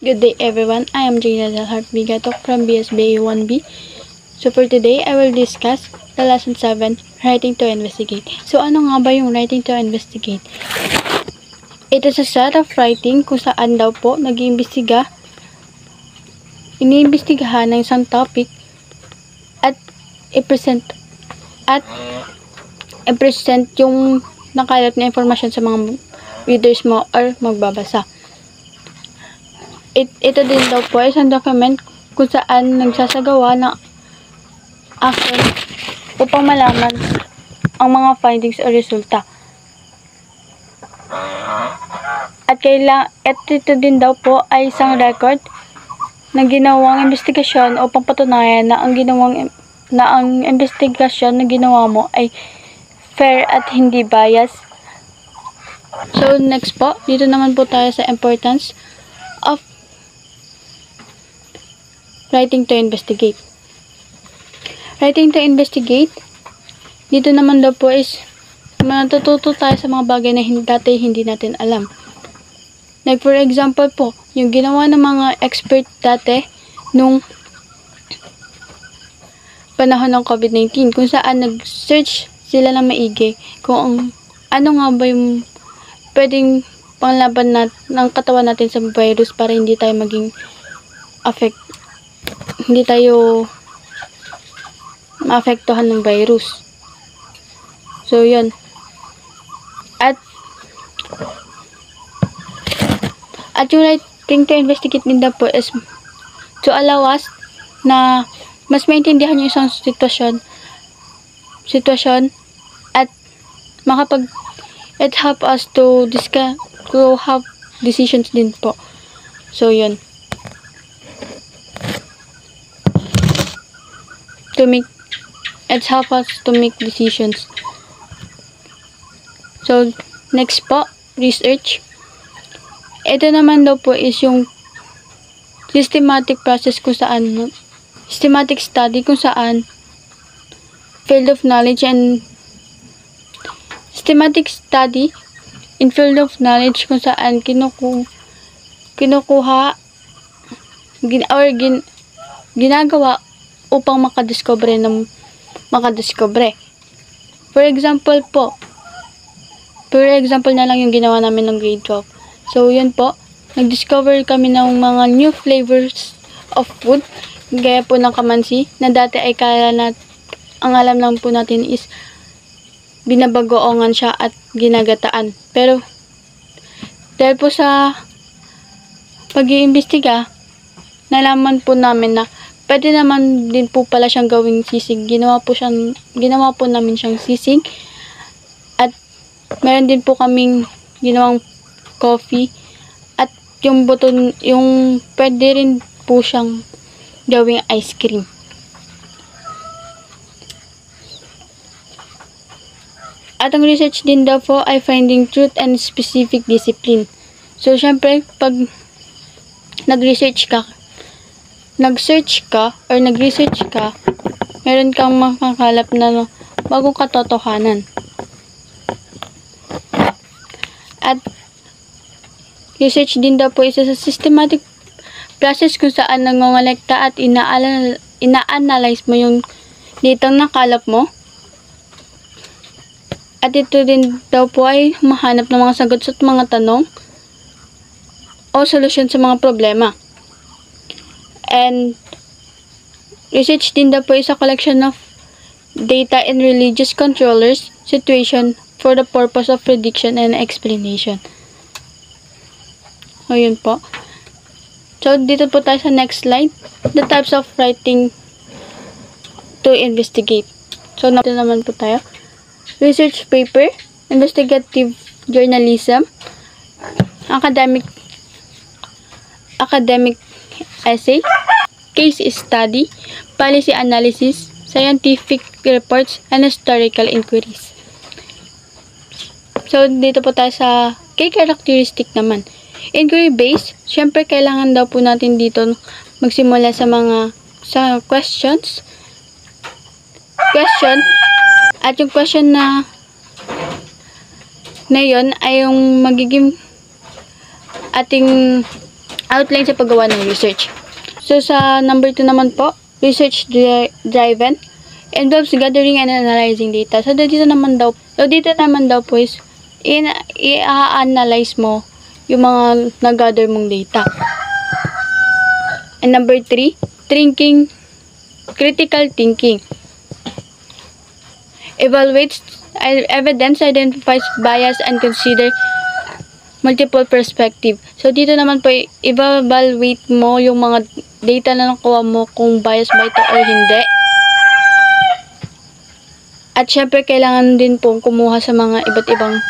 Good day everyone, I am Gina Delhart Bigatok from BSBA 1B. So for today, I will discuss the lesson 7, Writing to Investigate. So ano nga ba yung Writing to Investigate? It is a set of writing kung saan daw po iniimbestigahan ng isang topic at i-present yung nakalat na informasyon sa mga readers mo or magbabasa. Ito din daw po isang document kung saan nagsasagawa ng action upang malaman ang mga findings o resulta. At ito din daw po ay isang record na ginawang investigasyon upang patunayan na ang investigasyon na ginawa mo ay fair at hindi bias. So next po, dito naman po tayo sa importance of writing to investigate. Writing to investigate, dito naman daw po is matututo tayo sa mga bagay na dati hindi natin alam. Like for example po, yung ginawa ng mga expert dati nung panahon ng COVID-19, kung saan nag-search sila ng maigi kung ano nga ba yung pwedeng panglaban ng katawan natin sa virus para hindi tayo maging hindi tayo maapektuhan ng virus. So, yun. At yung writing to investigate din daw po is to allow us na mas maintindihan yung isang sitwasyon at it help us to have decisions din po. So, yun. It helps us to make decisions. So, next po, research. Ito naman daw po is yung systematic study kung saan field of knowledge and systematic study in field of knowledge kung saan ginagawa upang makadiscover. For example na lang yung ginawa namin ng grade 12. So, yun po. Nag-discover kami ng mga new flavors of food. Gaya po ng kamansi, na dati ay ang alam lang po natin is binabagoongan siya at ginagataan. Pero, dahil po sa pag-iimbestiga, nalaman po namin na pwede naman din po pala siyang gawing sisig. Ginawa po namin siyang sisig. At meron din po kaming ginawang coffee. At yung pwede rin po siyang gawing ice cream. At ang research din daw po ay finding truth and specific discipline. So, syempre, pag nag-research ka, meron kang makakalap na bagong katotohanan. At research din daw po isa sa systematic process kung saan nangongolekta at ina-analyze mo yung datang nakalap mo. At ito din daw po ay mahanap ng mga sagot sa mga tanong o solusyon sa mga problema. And research din daw po is a collection of data in religious controllers situation for the purpose of prediction and explanation. O yun po. So, dito po tayo sa next slide. The types of writing to investigate. So, dito naman po tayo. Research paper, investigative journalism, academic essay, case study, policy analysis, scientific reports, and historical inquiries. So, dito po tayo sa key characteristic naman. Inquiry based, syempre kailangan daw po natin dito magsimula sa questions. At yung question na yon ay yung magiging ating outline sa paggawa ng research. So, sa number 2 naman po, research driven involves gathering and analyzing data. So, dito naman daw po is i-analyze mo yung mga nag-gather mong data. And number 3, critical thinking. Evaluates evidence, identifies bias, and consider multiple perspective. So, dito naman po, evaluate mo yung mga data na nakuha mo kung bias ba ito or hindi. At syempre, kailangan din po kumuha sa mga iba't ibang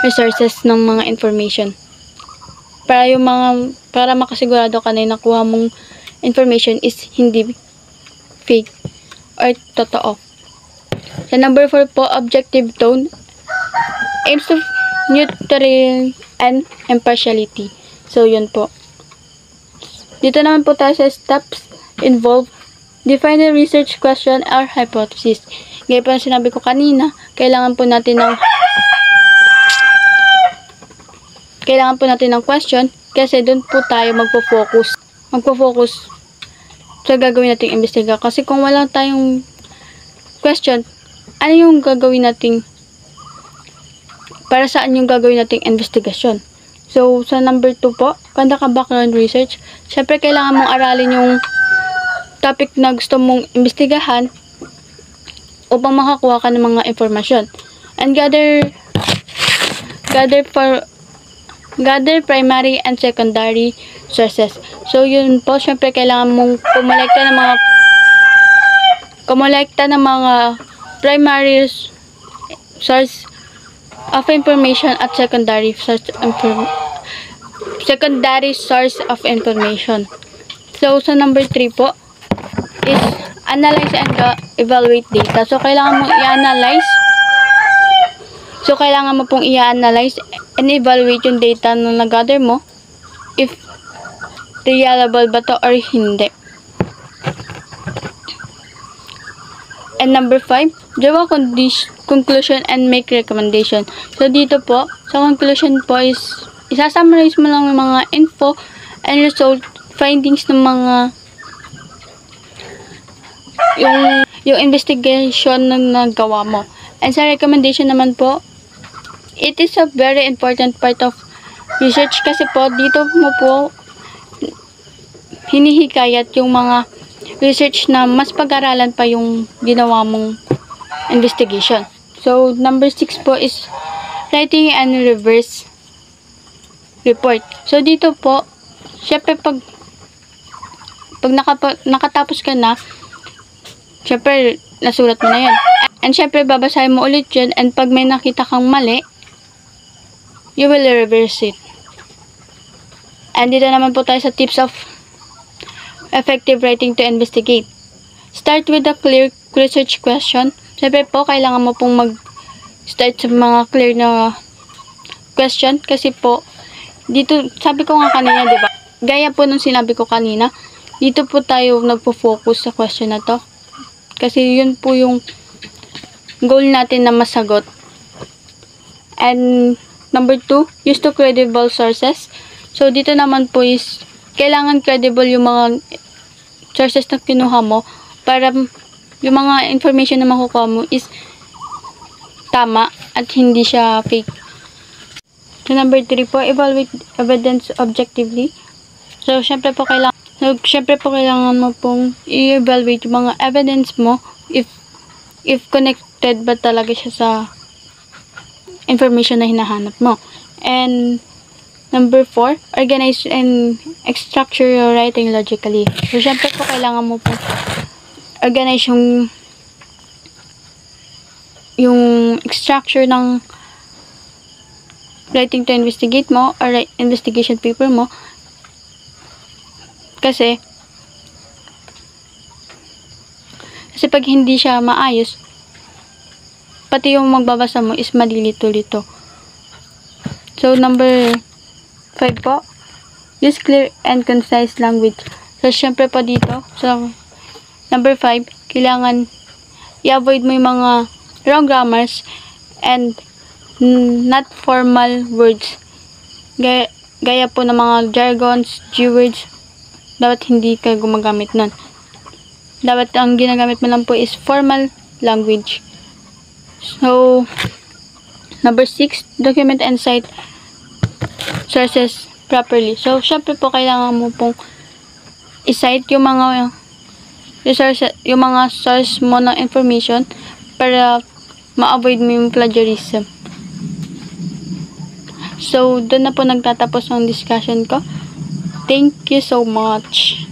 resources ng mga information. Para makasigurado ka na yung nakuha mong information is hindi fake or totoo. Sa number 4 po, objective tone aims to neutral and impartiality. So, yun po. Dito naman po tayo sa steps involved. Define a research question or hypothesis. Gaya po ang sinabi ko kanina, kailangan po natin ng question kasi doon po tayo magpo-focus sa gagawin nating investiga. Kasi kung wala tayong question, ano yung gagawin nating para saan yung gagawin nating investigasyon? So, sa number 2 po, conduct a background research. Syempre, kailangan mong aralin yung topic na gusto mong investigahan upang makakuha ka ng mga informasyon. And gather primary and secondary sources. So, yun po, syempre, kailangan mong kumolekta ng mga primary source of information at secondary source of information. So, sa number 3 po is analyze and evaluate data. So, kailangan mong i-analyze. So, kailangan mo pong i-analyze and evaluate yung data na nag-gather mo if reliable ba to or hindi. And number 5, draw a conclusion and make recommendation. So, dito po, sa conclusion po is isa-summarize mo lang yung mga info and result findings ng mga yung investigation na nagawa mo. And sa recommendation naman po, it is a very important part of research kasi po, dito mo po hinihikayat yung mga research na mas pag-aralan pa yung ginawa mong investigation. So, number 6 po is writing and reverse report. So, dito po, syempre pag nakatapos ka na, syempre, nasulat mo na yun. And syempre, babasahin mo ulit yun. And pag may nakita kang mali, you will reverse it. And dito naman po tayo sa tips of effective writing to investigate. Start with a clear research question. Syempre po, kailangan mo pong mag-start sa mga clear na question. Kasi po, dito, sabi ko nga kanina, diba? Gaya po nung sinabi ko kanina, dito po tayo nagpo-focus sa question na to. Kasi yun po yung goal natin na masagot. And number 2, use to credible sources. So, dito naman po is kailangan credible yung mga sources na kinuha mo para yung mga information na makukuha mo is tama at hindi siya fake. So, number 3 po, evaluate evidence objectively. So, syempre po kailangan mo pong i-evaluate yung mga evidence mo if connected ba talaga siya sa information na hinahanap mo. And number 4, organize and structure your writing logically. So, syempre po, kailangan mo po organize yung structure ng writing to investigate mo or investigation paper mo. Kasi pag hindi siya maayos, pati yung magbabasa mo is malilito-lito. So, number 5 po, use clear and concise language. So, syempre po dito, so, number 5, kailangan i-avoid mo yung mga wrong grammars and not formal words. gaya po ng mga jargons, keywords, dapat hindi ka gumagamit nun. Dapat ang ginagamit mo lang po is formal language. So, number 6, document and cite sources properly. So, syempre po, kailangan mo pong i-cite yung mga source mo ng information para ma-avoid mo yung plagiarism. So, doon na po nagtatapos ang discussion ko. Thank you so much.